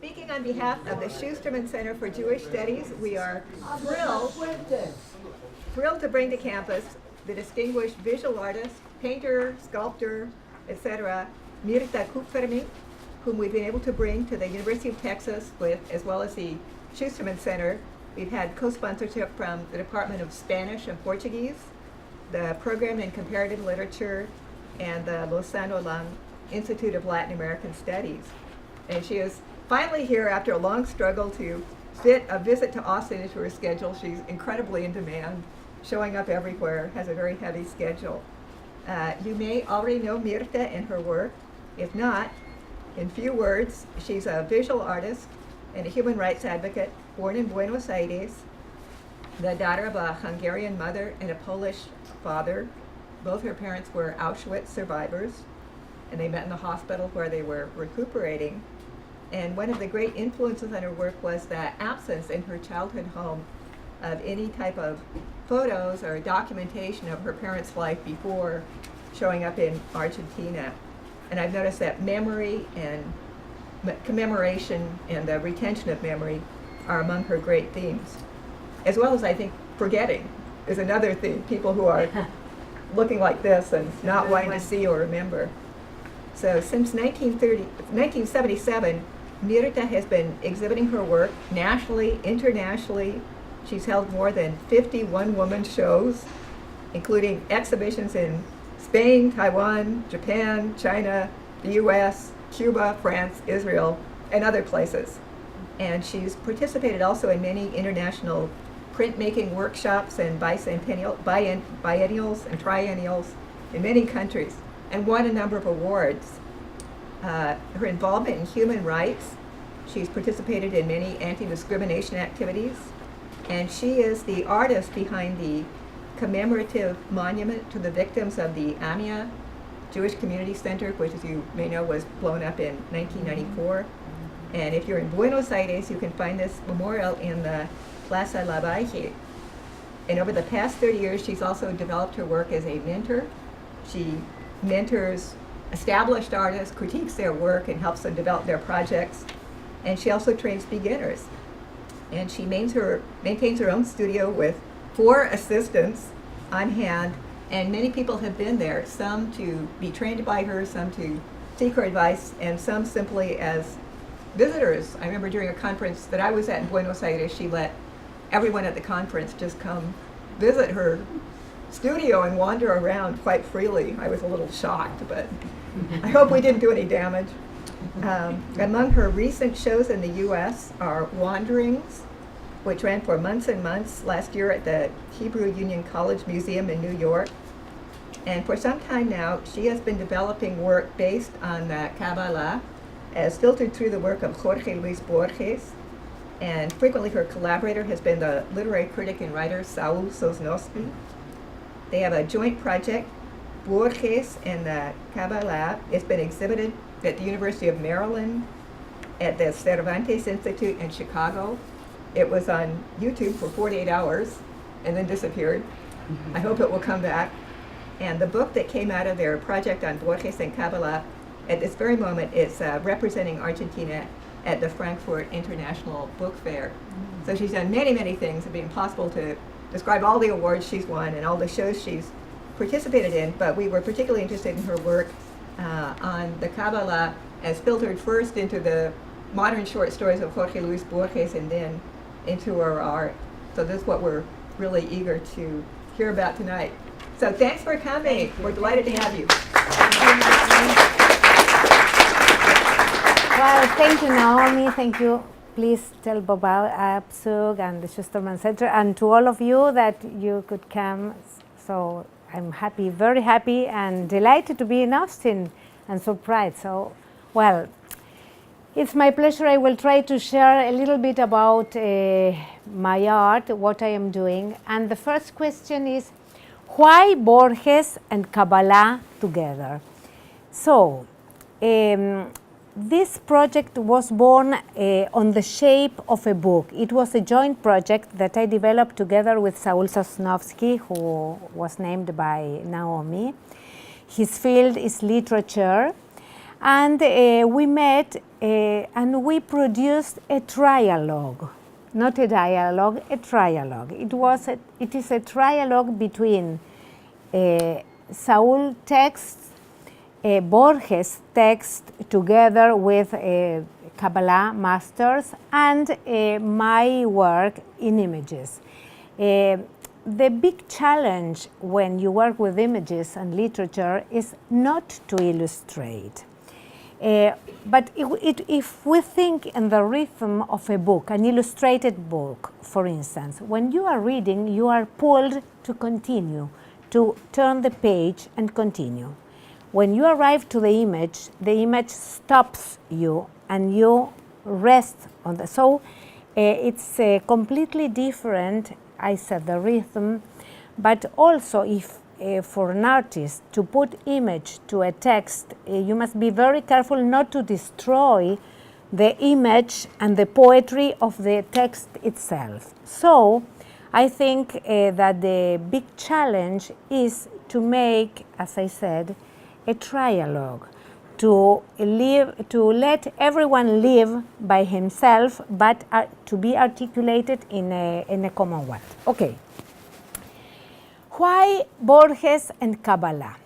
speaking on behalf of the Schusterman Center for Jewish Studies, we are thrilled to bring to campus the distinguished visual artist, painter, sculptor, etc., Mirta Kupferminc, whom we've been able to bring to the University of Texas with, as well as the Schusterman Center. We've had co-sponsorship from the Department of Spanish and Portuguese, the Program in Comparative Literature, and the Lozano Lang Institute of Latin American Studies. And she is finally here after a long struggle to fit a visit to Austin into her schedule. She's incredibly in demand, showing up everywhere, has a very heavy schedule. You may already know Mirta and her work. If not, in few words, she's a visual artist and a human rights advocate born in Buenos Aires, the daughter of a Hungarian mother and a Polish father. Both her parents were Auschwitz survivors, and they met in the hospital where they were recuperating. And one of the great influences on her work was the absence in her childhood home of any type of photos or documentation of her parents' life before showing up in Argentina. And I've noticed that memory and commemoration and the retention of memory are among her great themes. As well as, I think, forgetting is another theme. People who are looking like this and not wanting to see or remember. So since 1977, Mirta has been exhibiting her work nationally, internationally. She's held more than 50 one-woman shows, including exhibitions in Spain, Taiwan, Japan, China, the US, Cuba, France, Israel, and other places. And she's participated also in many international printmaking workshops and biennials and triennials in many countries, and won a number of awards. Her involvement in human rights, she's participated in many anti-discrimination activities, and she is the artist behind the commemorative monument to the victims of the AMIA Jewish Community Center, which, as you may know, was blown up in 1994. And if you're in Buenos Aires, you can find this memorial in the Plaza Lavalle. And over the past 30 years, she's also developed her work as a mentor. She mentors established artists, critiques their work, and helps them develop their projects. And she also trains beginners. And she maintains her own studio with 4 assistants on hand, and many people have been there, some to be trained by her, some to seek her advice, and some simply as visitors. I remember during a conference that I was at in Buenos Aires, she let everyone at the conference just come visit her studio and wander around quite freely. I was a little shocked, but I hope we didn't do any damage. Among her recent shows in the US are Wanderings, which ran for months and months last year at the Hebrew Union College Museum in New York. And for some time now, she has been developing work based on the Kabbalah, as filtered through the work of Jorge Luis Borges. And frequently her collaborator has been the literary critic and writer Saul Sosnowski. They have a joint project, Borges and the Kabbalah. It's been exhibited at the University of Maryland, at the Cervantes Institute in Chicago. It was on YouTube for 48 hours and then disappeared. I hope it will come back. And the book that came out of their project on Borges and Kabbalah, at this very moment, is representing Argentina at the Frankfurt International Book Fair. So she's done many, many things. It'd be impossible to describe all the awards she's won and all the shows she's participated in, but we were particularly interested in her work on the Kabbalah as filtered first into the modern short stories of Jorge Luis Borges and then into her art. So this is what we're really eager to hear about tonight. So thanks for coming. We're delighted to have you. Well, thank you, Naomi. Thank you. Please tell Boba Abzug and the Schusterman Center and to all of you that you could come. So I'm happy, very happy and delighted to be in Austin and surprised. So, well, it's my pleasure. I will try to share a little bit about my art, what I am doing. And the first question is, why Borges and Kabbalah together? So, this project was born on the shape of a book. It was a joint project that I developed together with Saul Sosnowski, who was named by Naomi. His field is literature. And we met and we produced a trialogue, not a dialogue, a trialogue. It is a trialogue between Saul text, Borges text, together with Kabbalah masters, and my work in images. The big challenge when you work with images and literature is not to illustrate. But if we think in the rhythm of a book, an illustrated book, for instance, when you are reading, you are pulled to continue, to turn the page and continue. When you arrive to the image stops you and you rest on the. So it's completely different, I said, the rhythm, but also if for an artist to put image to a text, you must be very careful not to destroy the image and the poetry of the text itself. So I think that the big challenge is to make, as I said, a trialogue, to let everyone live by himself, but to be articulated in a common one. Okay. Why Borges and Kabbalah?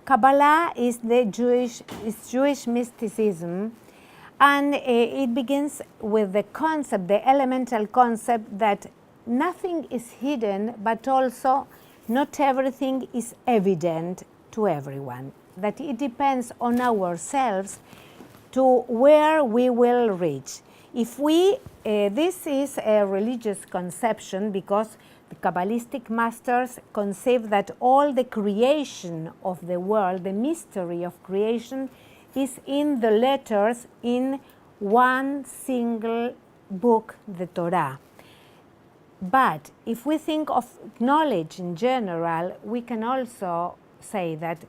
Kabbalah is Jewish mysticism, and it begins with the concept, the elemental concept that nothing is hidden, but also not everything is evident to everyone. That it depends on ourselves to where we will reach. If we, this is a religious conception because the Kabbalistic masters conceive that all the creation of the world, the mystery of creation, is in the letters in one single book, the Torah. But if we think of knowledge in general, we can also say that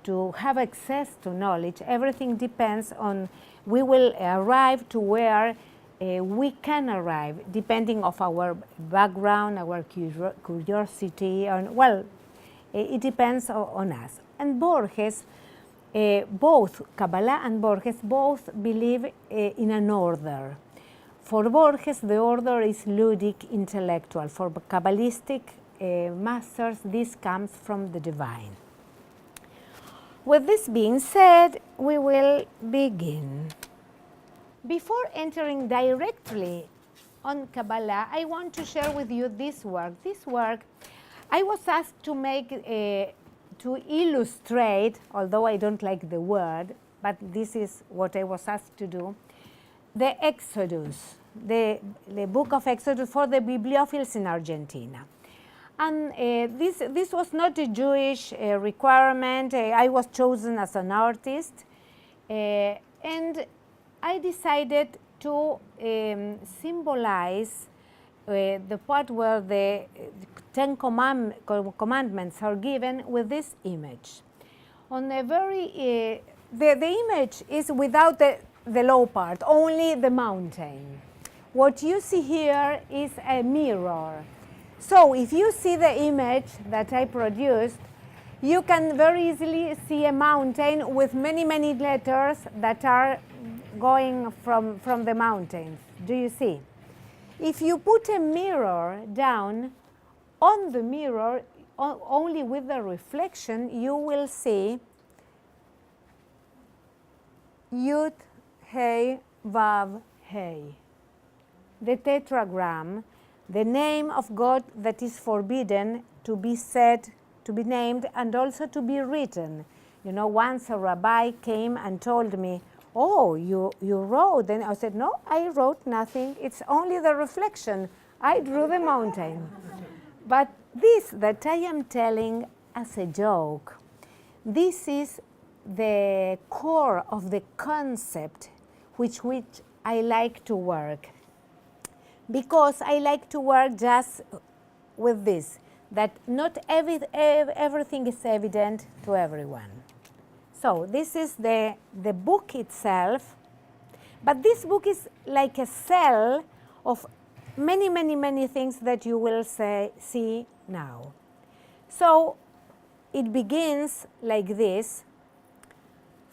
to have access to knowledge, everything depends on, we will arrive to where we can arrive, depending on our background, our curiosity, and well, it depends on us. And Borges, both Kabbalah and Borges both believe in an order. For Borges, the order is ludic, intellectual. For Kabbalistic masters, this comes from the divine. With this being said, we will begin. Before entering directly on Kabbalah, I want to share with you this work. This work, I was asked to make, to illustrate, although I don't like the word, but this is what I was asked to do, the Exodus, the book of Exodus for the bibliophiles in Argentina. And this was not a Jewish requirement. I was chosen as an artist. And I decided to symbolize the part where the Ten Commandments are given with this image. On a very, the image is without the low part, only the mountain. What you see here is a mirror. So if you see the image that I produced, you can very easily see a mountain with many, many letters that are going from the mountains. Do you see? If you put a mirror down, on the mirror, only with the reflection, you will see Yud, Hey, Vav, Hey. The tetragram, the name of God that is forbidden to be said, to be named, and also to be written. You know, once a rabbi came and told me, oh, you wrote. And I said, no, I wrote nothing. It's only the reflection. I drew the mountain. But this that I am telling as a joke, this is the core of the concept which I like to work. Because I like to work just with this, that not everything is evident to everyone. So this is the book itself, but this book is like a cell of many, many, many things that you will see now. So it begins like this.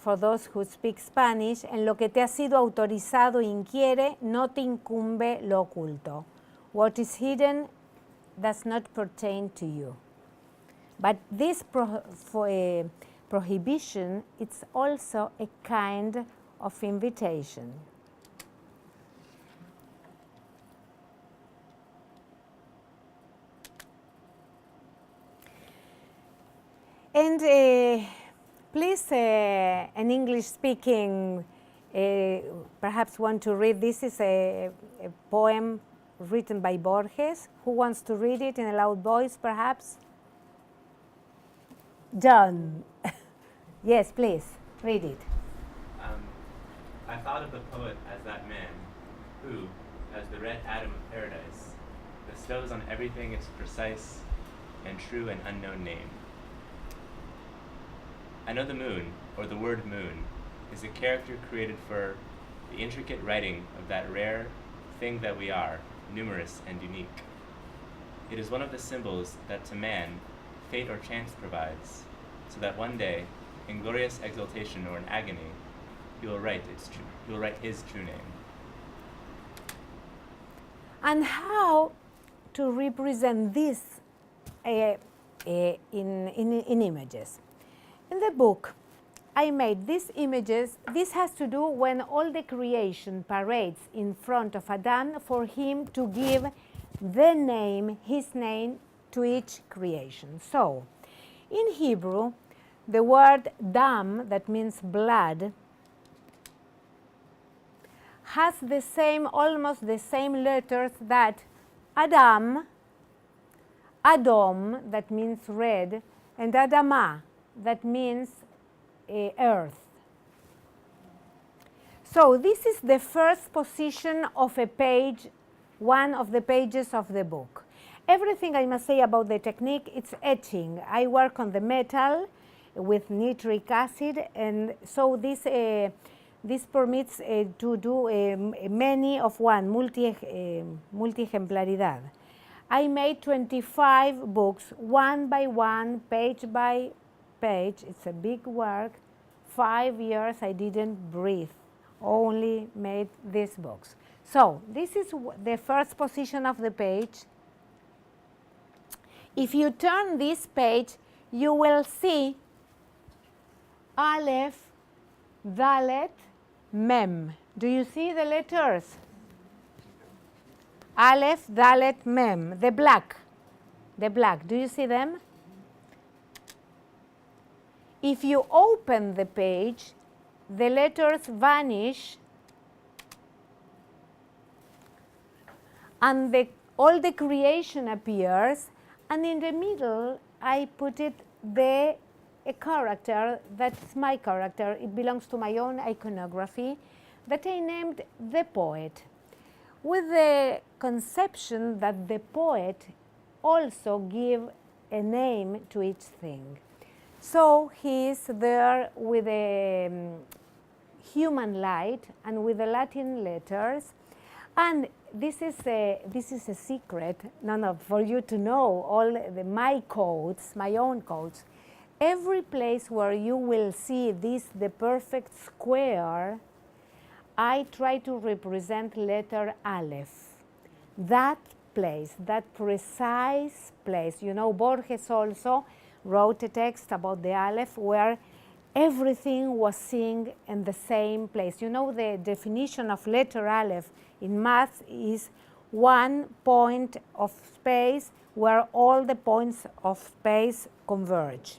for those who speak Spanish, en lo que te ha sido autorizado inquiere, no te incumbe lo oculto. What is hidden does not pertain to you. But this prohibition, it's also a kind of invitation. And please, an English-speaking perhaps want to read. This is a poem written by Borges. Who wants to read it in a loud voice, perhaps? John. Yes, please, read it. I thought of the poet as that man who, as the red atom of paradise, bestows on everything its precise and true and unknown name. I know the moon, or the word moon, is a character created for the intricate writing of that rare thing that we are, numerous and unique. It is one of the symbols that to man, fate or chance provides, so that one day, in glorious exaltation or in agony, he will write his true name. And how to represent this in images? In the book, I made these images. This has to do when all the creation parades in front of Adam for him to give the name, his name, to each creation. So, in Hebrew, the word dam, that means blood, has the same, almost the same letters that Adam, Adom, that means red, and Adamah, that means earth. So this is the first position of a page, one of the pages of the book. Everything I must say about the technique, it's etching. I work on the metal with nitric acid, and so this permits to do many of one, multi-ejemplaridad. I made 25 books, one by one, page by page. It's a big work. 5 years I didn't breathe, only made these books. So this is the first position of the page. If you turn this page, you will see Aleph, Dalet, Mem. Do you see the letters? Aleph, Dalet, Mem, the black. Do you see them? If you open the page, the letters vanish and all the creation appears, and in the middle I put a character that's my character. It belongs to my own iconography that I named the poet, with the conception that the poet also give a name to each thing. So he is there with a human light and with the Latin letters, and this is a secret, for you to know all my codes, my own codes. Every place where you will see the perfect square, I try to represent letter Aleph. That place, that precise place. You know, Borges also wrote a text about the Aleph where everything was seen in the same place. You know, the definition of letter Aleph in math is one point of space where all the points of space converge.